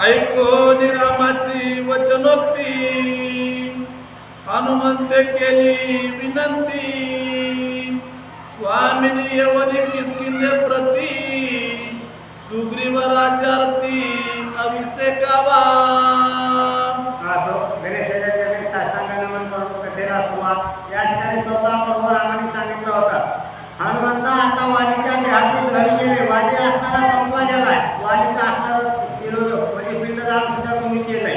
ऐकून रामाची वचनोक्ती हनुमंते केली विनंती। स्वामिनी यवनी किष्किंधे प्रती सुग्रीव राज्यार्थी अभिषेकावा। या ठिकाणी स्वतः प्रभू रामाने सांगितलं होतं, हनुमंता आता वालीच्या देहातून धरलेले वाली असताना संपवा गेलाय, वालीचा असणारा विरोध म्हणजे पिंडदान सुद्धा तुम्ही केलंय,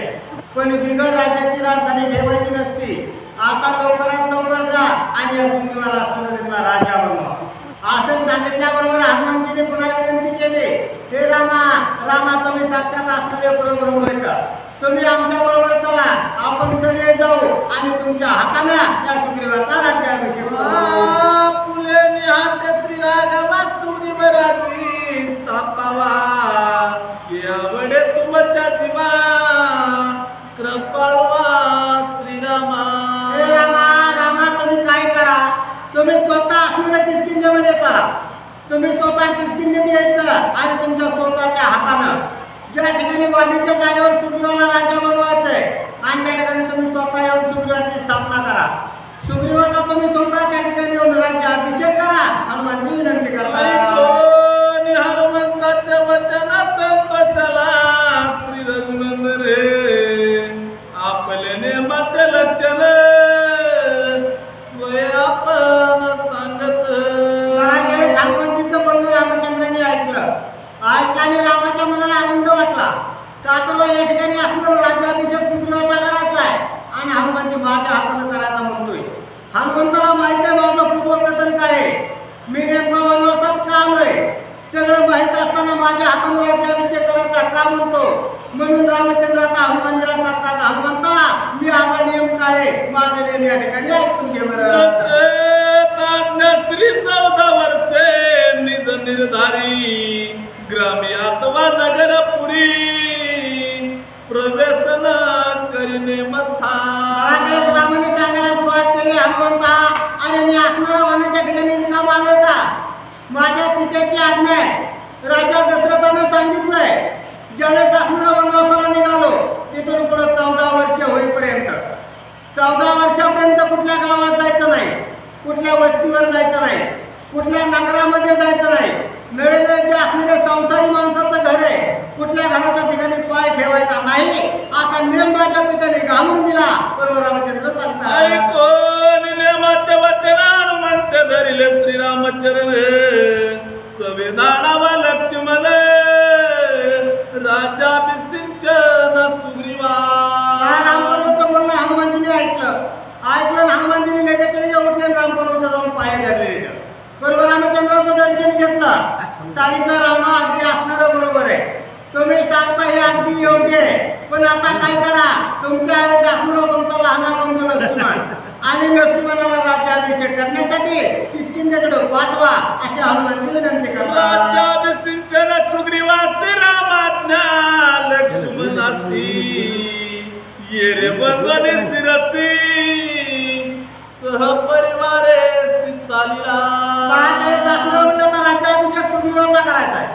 पण बिगर राज्याची राजधानी ठेवायची नसती। आता लवकरात लवकर जा आणि या सुग्रीवाला असलेला राजा बनवा असं सांगितल्याबरोबर हनुमानजीने पुन्हा विनंती केली, हे रामा रामा तुम्ही साक्षात असणारे परब्रह्म आहे का? तुम्ही आमच्या बरोबर चला, आपण सगळे जाऊ आणि तुमच्या हाताने त्या सुग्रीवाचा राज्याभिषेक करू। फुले निहात श्रीरागमा सुग्रीवराची तापावा यावडे तुमच्या जीवा कृपाळवा श्रीरामा। हे रामा रामा तुम्ही काय करा, तुम्ही स्वतः असणाऱ्या किष्किंधेमध्ये चला, तुम्ही स्वतः किष्किंधेत यायचं आणि तुमच्या स्वतःच्या हातानं ज्या ठिकाणी वालीच्या जागेवर सुग्रीवाला राजा बनवायचंय आणि त्या ठिकाणी तुम्ही स्वतः येऊन सुग्रीवाची स्थापना करा। सुग्रीवाचा तुम्ही स्वतः त्या ठिकाणी येऊन राज्याभिषेक करा। हनुमानजी विनंती करतात, हनुमंताच्या वचनात संतोषाला श्री रघुनंदन रे आपले नेमाचे लक्षण स्वय आपण सांगत। हनुमानजीचं बोलणं रामचंद्रांनी ऐकलं आणि रामाच्या मनाला आनंद वाटला, का तर या ठिकाणी असणारा राज्याभिषेक सुग्रीवाचा करायचा आहे आणि हनुमानजी माझ्या हाताने करायचा म्हणतोय। हनुमंताला माहिती आहे माझं पूर्वकथन काय आहे, मी नेमका वनवासात का आलोय, सगळं माहित असताना माझ्या हाताने राज्याभिषेक करायचा का म्हणतो। म्हणून रामचंद्र आता हनुमानजीला सांगतात, हनुमंता मी आता नियम काय आहे माझे नियम या ठिकाणी ऐकून घे बरं। स्त्री 14 वर्षे निज निर्धारी ग्रामी अथवा नगरपुरी प्रवेश न करीने मस्थान। रामाने सांगायला सुरुवात केली, हनुमंता आणि मी असणारा वनाच्या ठिकाणी काम आलोय का? माझ्या पित्याची आज्ञा आहे, राजा दशरथाने सांगितलंय ज्यावेळेस असणारा वनवासाला निघालो तिथून पुढे 14 वर्ष होईपर्यंत 14 वर्षापर्यंत कुठल्या गावात जायचं नाही, कुठल्या वस्तीवर जायचं नाही, कुठल्या नगरामध्ये जायचं नाही, नवे नवे जे असणारे संसारी माणसाचं घर आहे कुठल्या घराच्या ठिकाणी पाय ठेवायचा नाही असा नियम माझ्या पित्याने घालून दिला। बरोबर रामचंद्र सांगतात, ऐकून नियमाचे वचन हनुमंत धरिले श्रीरामचरण संविधानावा लक्ष्मण राजा विसिंचन सुग्रीवा। रामपर्वताचं बोलणं हनुमानजीने ऐकलं हनुमानजीने लगेच उठले रामपर्वताला जाऊन पाय धरले। बरोबर रामचंद्राचं दर्शन घेतलं, सांगितलं रामा अगदी असणारं बरोबर आहे, तुम्ही सांगता हे अगदी योग्य आहे, पण आता काय करा, तुमच्या ऐवजी असणारा तुमचा लहान बंधू लक्ष्मण आणि लक्ष्मणाला राज्याभिषेक करण्यासाठी किष्किंधेकडे पाठवा अशी हनुमानजी विनंती करतात। राज्याभिषेचन सुग्रीवास्ते रामाज्ञा लक्ष्मणासी ये रे बंधने शिरसी सहपरिवारे चालीला। राज्याभिषेक सुग्रीवाचा करायचा आहे,